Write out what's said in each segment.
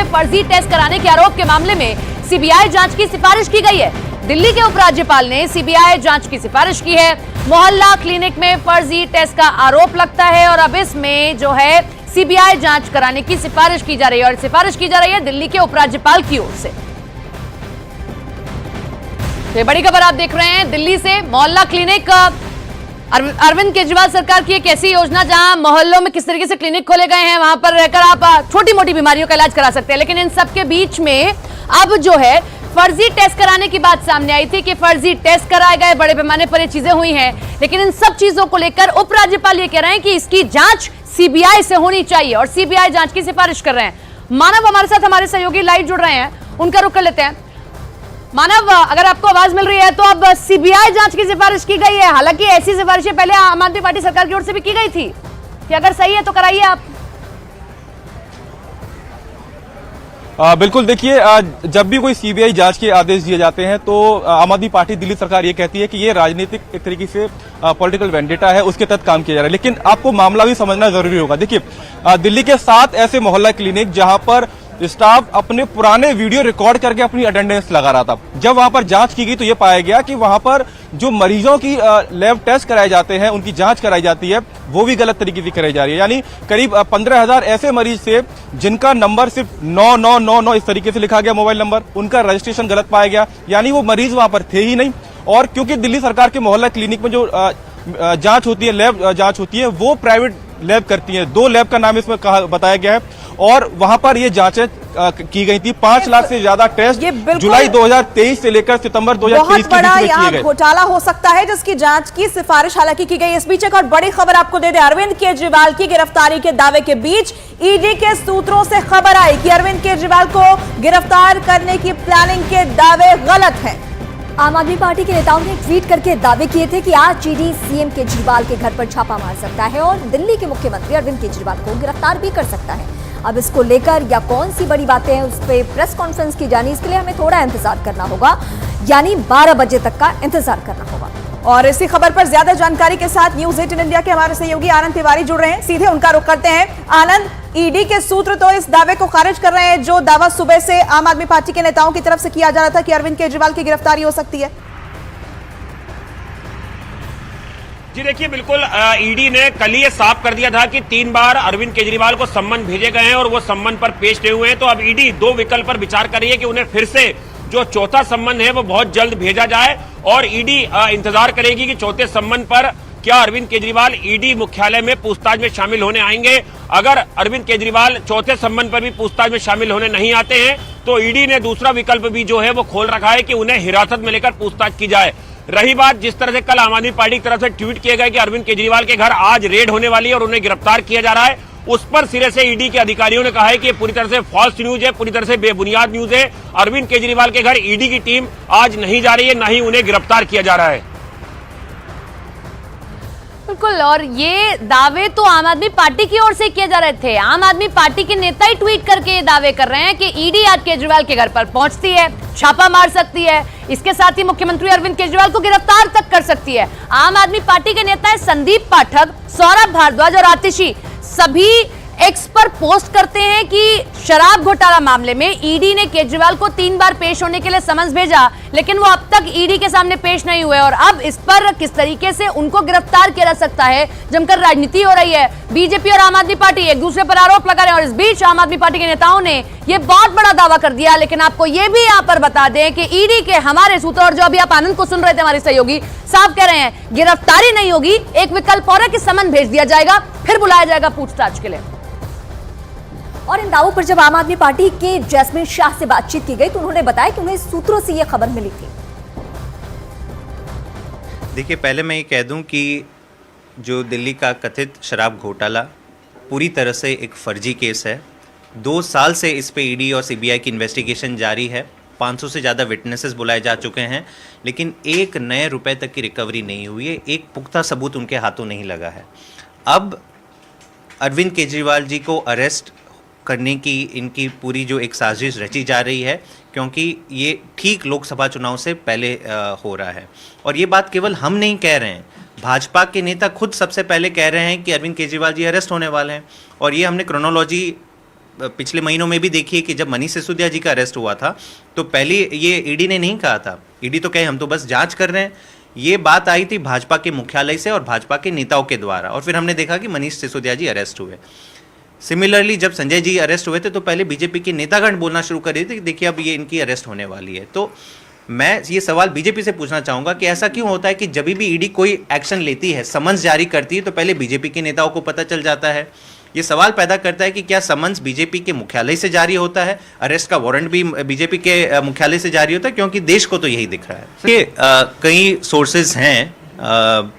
में फर्जी टेस्ट कराने के आरोप के मामले में सीबीआई जांच की सिफारिश की गई है। दिल्ली के उपराज्यपाल ने सीबीआई जांच की सिफारिश की है। मोहल्ला क्लिनिक में फर्जी टेस्ट का आरोप लगता है और अब इसमें जो है सीबीआई जांच कराने की सिफारिश की जा रही है और सिफारिश की जा रही है दिल्ली के उपराज्यपाल की ओर से। ये बड़ी खबर आप देख रहे हैं दिल्ली से। मोहल्ला क्लिनिक अरविंद केजरीवाल सरकार की एक ऐसी योजना जहां मोहल्लों में किस तरीके से क्लिनिक खोले गए हैं, वहां पर रहकर आप छोटी मोटी बीमारियों का इलाज करा सकते हैं। लेकिन इन सबके बीच में अब जो है फर्जी टेस्ट कराने की बात सामने आई थी कि फर्जी टेस्ट कराए गए, बड़े पैमाने पर ये चीजें हुई हैं। लेकिन इन सब चीजों को लेकर उपराज्यपाल ये कह रहे हैं कि इसकी जांच सीबीआई से होनी चाहिए और सीबीआई जांच की सिफारिश कर रहे हैं। मानव हमारे साथ हमारे सहयोगी लाइव जुड़ रहे हैं, उनका रुख कर लेते हैं। मानव, अगर आपको आवाज मिल रही है तो अब सीबीआई जांच की सिफारिश की गई है। हालांकि ऐसी सिफारिशें पहले आम आदमी पार्टी सरकार की ओर से भी की गई थी कि अगर सही है तो कराइए आप। बिल्कुल, देखिए जब भी कोई सीबीआई जांच के आदेश दिए जाते हैं तो आम आदमी पार्टी दिल्ली सरकार ये कहती है कि ये राजनीतिक एक तरीके से पॉलिटिकल वेंडेटा है, उसके तहत काम किया जा रहा है। लेकिन आपको मामला भी समझना जरूरी होगा। देखिए दिल्ली के 7 ऐसे मोहल्ला क्लिनिक जहां पर स्टाफ अपने पुराने वीडियो रिकॉर्ड करके अपनी अटेंडेंस लगा रहा था। जब वहां पर जांच की गई तो यह पाया गया कि वहां पर जो मरीजों की लैब टेस्ट कराए जाते हैं, उनकी जांच कराई जाती है, वो भी गलत तरीके से कराई जा रही है। यानी करीब 15,000 ऐसे मरीज थे जिनका नंबर सिर्फ 9999 इस तरीके से लिखा गया मोबाइल नंबर, उनका रजिस्ट्रेशन गलत पाया गया। यानी वो मरीज वहां पर थे ही नहीं। और क्योंकि दिल्ली सरकार के मोहल्ला क्लिनिक में जो जांच होती है, लैब जांच होती है, वो प्राइवेट लैब करती है। 2 लैब का नाम इसमें बताया गया है और वहां पर ये जांचें की गई थी। 5 लाख से ज्यादा टेस्ट जुलाई 2023 से लेकर सितंबर 2023 के बीच में किए गए। घोटाला हो सकता है जिसकी जांच की सिफारिश हालांकि की गई। इस बीच एक और बड़ी खबर आपको दे दें। अरविंद केजरीवाल की गिरफ्तारी के दावे के बीच ईडी के सूत्रों से खबर आई कि अरविंद केजरीवाल को गिरफ्तार करने की प्लानिंग के दावे गलत हैं। आम आदमी पार्टी के नेताओं ने ट्वीट करके दावे किए थे कि आज ईडी सीएम केजरीवाल के घर पर छापा मार सकता है और दिल्ली के मुख्यमंत्री अरविंद केजरीवाल को गिरफ्तार भी कर सकता है। अब इसको लेकर या कौन सी बड़ी बातें हैं उस पर प्रेस कॉन्फ्रेंस की जानी, इसके लिए हमें थोड़ा इंतजार करना होगा, यानी 12 बजे तक का इंतजार करना होगा। और इसी खबर पर ज्यादा जानकारी के साथ न्यूज 18 इंडिया के हमारे सहयोगी आनंद तिवारी जुड़ रहे हैं, सीधे उनका रुख करते हैं। आनंद, ईडी के सूत्र तो इस दावे को खारिज कर रहे हैं जो दावा सुबह से आम आदमी पार्टी के नेताओं की तरफ से किया जा रहा था कि अरविंद केजरीवाल की गिरफ्तारी हो सकती है। जी देखिए, बिल्कुल ईडी ने कल ही साफ कर दिया था कि 3 बार अरविंद केजरीवाल को सम्मन भेजे गए हैं और वो सम्मन पर पेश नहीं हुए हैं। तो अब ईडी 2 विकल्प पर विचार कर रही है कि उन्हें फिर से जो चौथा सम्मन है वो बहुत जल्द भेजा जाए और ईडी इंतजार करेगी कि चौथे सम्मन पर क्या अरविंद केजरीवाल ईडी मुख्यालय में पूछताछ में शामिल होने आएंगे। अगर अरविंद केजरीवाल चौथे सम्मन पर भी पूछताछ में शामिल होने नहीं आते हैं तो ईडी ने दूसरा विकल्प भी जो है वो खोल रखा है कि उन्हें हिरासत में लेकर पूछताछ की जाए। रही बात जिस तरह से कल आम आदमी पार्टी की तरफ से ट्वीट किए गए कि अरविंद केजरीवाल के घर आज रेड होने वाली है और उन्हें गिरफ्तार किया जा रहा है, उस पर सिरे से ईडी के अधिकारियों ने कहा है कि ये पूरी तरह से फॉल्स न्यूज है, पूरी तरह से बेबुनियाद न्यूज है। अरविंद केजरीवाल के घर ईडी की टीम आज नहीं जा रही है, न ही उन्हें गिरफ्तार किया जा रहा है। बिल्कुल, और ये दावे तो आम आदमी पार्टी की ओर से किए जा रहे थे। आम आदमी पार्टी के नेता ही ट्वीट करके ये दावे कर रहे हैं कि ईडी आज केजरीवाल के घर पर पहुंचती है, छापा मार सकती है, इसके साथ ही मुख्यमंत्री अरविंद केजरीवाल को गिरफ्तार तक कर सकती है। आम आदमी पार्टी के नेता संदीप पाठक, सौरभ भारद्वाज और आतिशी सभी एक्स पर पोस्ट करते हैं कि शराब घोटाला मामले में ईडी ने केजरीवाल को 3 बार पेश होने के लिए समन्स भेजा, लेकिन वो अब तक ईडी के सामने पेश नहीं हुए और अब इस पर किस तरीके से उनको गिरफ्तार किया जा सकता है, जमकर राजनीति हो रही है। बीजेपी और आम आदमी पार्टी एक दूसरे पर आरोप लगा रहे हैं और इस बीच आम आदमी पार्टी के नेताओं ने यह बहुत बड़ा दावा कर दिया। लेकिन आपको यह भी यहां पर बता दें कि ईडी के हमारे सूत्र, और जो अभी आप आनंद को सुन रहे थे हमारे सहयोगी, साफ कह रहे हैं गिरफ्तारी नहीं होगी, एक विकल्प और है कि समन भेज दिया जाएगा, फिर बुलाया जाएगा पूछताछ के लिए। और इन दावों पर जब आम आदमी पार्टी के जैस्मिन शाह से बातचीत की गई तो उन्होंने बताया कि उन्हें सूत्रों से यह खबर मिली थी। देखिए, पहले मैं ये कह दूं कि जो दिल्ली का कथित शराब घोटाला पूरी तरह से एक फर्जी केस है। 2 साल से इस पे ईडी और सीबीआई की इन्वेस्टिगेशन जारी है। 500 से ज़्यादा विटनेसेस बुलाए जा चुके हैं, लेकिन 1 नए रुपए तक की रिकवरी नहीं हुई है, एक पुख्ता सबूत उनके हाथों नहीं लगा है। अब अरविंद केजरीवाल जी को अरेस्ट करने की इनकी पूरी जो एक साजिश रची जा रही है, क्योंकि ये ठीक लोकसभा चुनाव से पहले हो रहा है। और ये बात केवल हम नहीं कह रहे हैं, भाजपा के नेता खुद सबसे पहले कह रहे हैं कि अरविंद केजरीवाल जी अरेस्ट होने वाले हैं। और ये हमने क्रोनोलॉजी पिछले महीनों में भी देखिए कि जब मनीष सिसोदिया जी का अरेस्ट हुआ था तो पहले ये ईडी ने नहीं कहा था, ईडी तो कहे हम तो बस जांच कर रहे हैं। ये बात आई थी भाजपा के मुख्यालय से और भाजपा के नेताओं के द्वारा, और फिर हमने देखा कि मनीष सिसोदिया जी अरेस्ट हुए। सिमिलरली जब संजय जी अरेस्ट हुए थे तो पहले बीजेपी के नेतागण बोलना शुरू कर रहे थे कि देखिए अब ये इनकी अरेस्ट होने वाली है। तो मैं ये सवाल बीजेपी से पूछना चाहूंगा कि ऐसा क्यों होता है कि जब भी ईडी कोई एक्शन लेती है, समन्स जारी करती है, तो पहले बीजेपी के नेताओं को पता चल जाता है। ये सवाल पैदा करता है कि क्या समन्स बीजेपी के मुख्यालय से जारी होता है, अरेस्ट का वारंट भी बीजेपी के मुख्यालय से जारी होता है, क्योंकि देश को तो यही दिख रहा है। ये कई सोर्सेज हैं,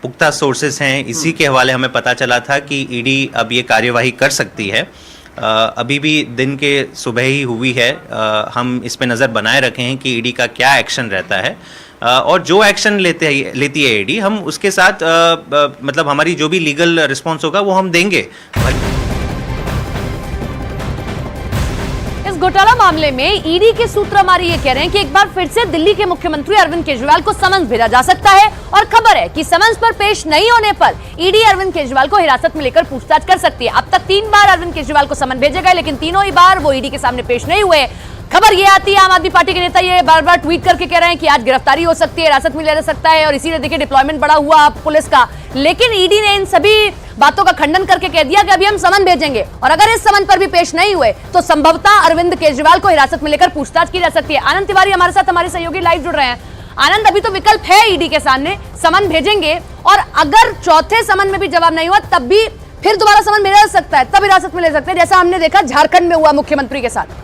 पुख्ता सोर्सेज हैं, इसी के हवाले हमें पता चला था कि ईडी अब ये कार्यवाही कर सकती है। अभी भी दिन के सुबह ही हुई है, हम इस पे नज़र बनाए रखे हैं कि ईडी का क्या एक्शन रहता है, और जो एक्शन लेती है ईडी, हम उसके साथ मतलब हमारी जो भी लीगल रिस्पॉन्स होगा वो हम देंगे। इस घोटाला मामले में ईडी के सूत्र हमारे ये कह रहे हैं कि एक बार फिर से दिल्ली के मुख्यमंत्री अरविंद केजरीवाल को समन्स भेजा जा सकता है, और खबर है कि समन्स पर पेश नहीं होने पर ईडी अरविंद केजरीवाल को हिरासत में लेकर पूछताछ कर सकती है। अब तक 3 बार अरविंद केजरीवाल को समन भेजे गए, लेकिन तीनों ही बार वो ईडी के सामने पेश नहीं हुए। खबर ये आती है, आम आदमी पार्टी के नेता ये बार बार ट्वीट करके कह रहे हैं कि आज गिरफ्तारी हो सकती है, हिरासत में लिया जा सकता है, और इसीलिए देखिए डिप्लॉयमेंट बढ़ा हुआ पुलिस का। लेकिन ईडी ने इन सभी बातों का खंडन करके कह दिया कि अभी हम समन भेजेंगे, और अगर इस समन पर भी पेश नहीं हुए तो संभवतः अरविंद केजरीवाल को हिरासत में लेकर पूछताछ की जा सकती है। आनंद तिवारी हमारे साथ, हमारे सहयोगी लाइव जुड़ रहे हैं। आनंद, अभी तो विकल्प है ईडी के सामने, समन भेजेंगे, और अगर चौथे समन में भी जवाब नहीं हुआ तब भी फिर दोबारा समन भेजा जा सकता है, तब हिरासत में ले सकते हैं, जैसा हमने देखा झारखंड में हुआ मुख्यमंत्री के साथ।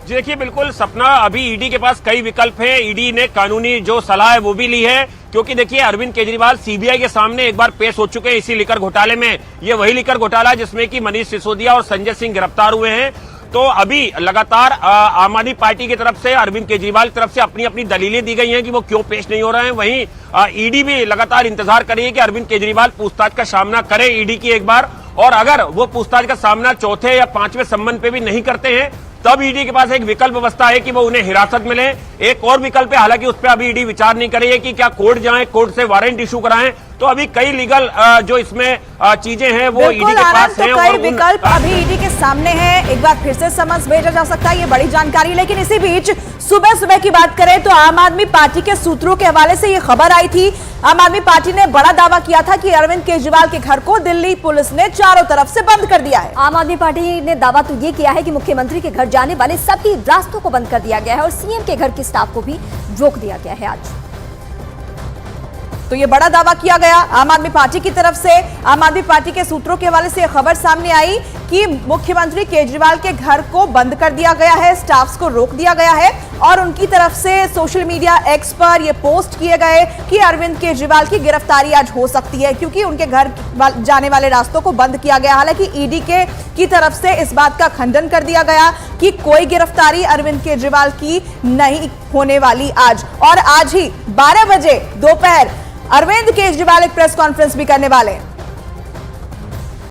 जी देखिए, बिल्कुल सपना, अभी ईडी के पास कई विकल्प हैं। ईडी ने कानूनी जो सलाह है वो भी ली है, क्योंकि देखिए अरविंद केजरीवाल सीबीआई के सामने एक बार पेश हो चुके हैं इसी लिकर घोटाले में। ये वही लिकर घोटाला जिसमें कि मनीष सिसोदिया और संजय सिंह गिरफ्तार हुए हैं। तो अभी लगातार आम आदमी पार्टी की तरफ से, अरविंद केजरीवाल की तरफ से अपनी अपनी दलीलें दी गई हैं कि वो क्यों पेश नहीं हो रहे हैं। वहीं ईडी भी लगातार इंतजार कर रही है कि अरविंद केजरीवाल पूछताछ का सामना करें ईडी की एक बार, और अगर वो पूछताछ का सामना चौथे या 5वें सम्मन पे भी नहीं करते हैं तब ईडी के पास एक विकल्प व्यवस्था है कि वो उन्हें हिरासत में लें। एक और विकल्प है, हालांकि उस पर अभी ईडी विचार नहीं कर रही है कि क्या कोर्ट जाएं, कोर्ट से वारंट इशू कराएं। तो अभी कई लीगल जो इसमें चीजें हैं वो ईडी के पास हैं, तो कई विकल्प अभी ईडी के सामने हैं। एक बार फिर से समन्स भेजा जा सकता है, ये बड़ी जानकारी। लेकिन इसी बीच सुबह सुबह की बात करें तो आम आदमी पार्टी के सूत्रों के हवाले से ये खबर आई थी। आम आदमी पार्टी ने बड़ा दावा किया था कि अरविंद केजरीवाल के घर को दिल्ली पुलिस ने चारों तरफ से बंद कर दिया है। आम आदमी पार्टी ने दावा तो ये किया है कि मुख्यमंत्री के घर जाने वाले सभी रास्तों को बंद कर दिया गया है, और सीएम के घर के स्टाफ को भी रोक दिया गया है आज। तो ये बड़ा दावा किया गया आम आदमी पार्टी की तरफ से। आम आदमी पार्टी के सूत्रों के हवाले से खबर सामने आई कि मुख्यमंत्री केजरीवाल के घर को बंद कर दिया गया है, स्टाफ्स को रोक दिया गया है, और उनकी तरफ से सोशल मीडिया एक्स पर ये पोस्ट किए गए कि अरविंद केजरीवाल की गिरफ्तारी आज हो सकती है, क्योंकि उनके घर जाने वाले रास्तों को बंद किया गया। हालांकि ईडी की तरफ से इस बात का खंडन कर दिया गया कि कोई गिरफ्तारी अरविंद केजरीवाल की नहीं होने वाली आज। और आज ही 12 बजे दोपहर अरविंद केजरीवाल एक प्रेस कॉन्फ्रेंस भी करने वाले हैं।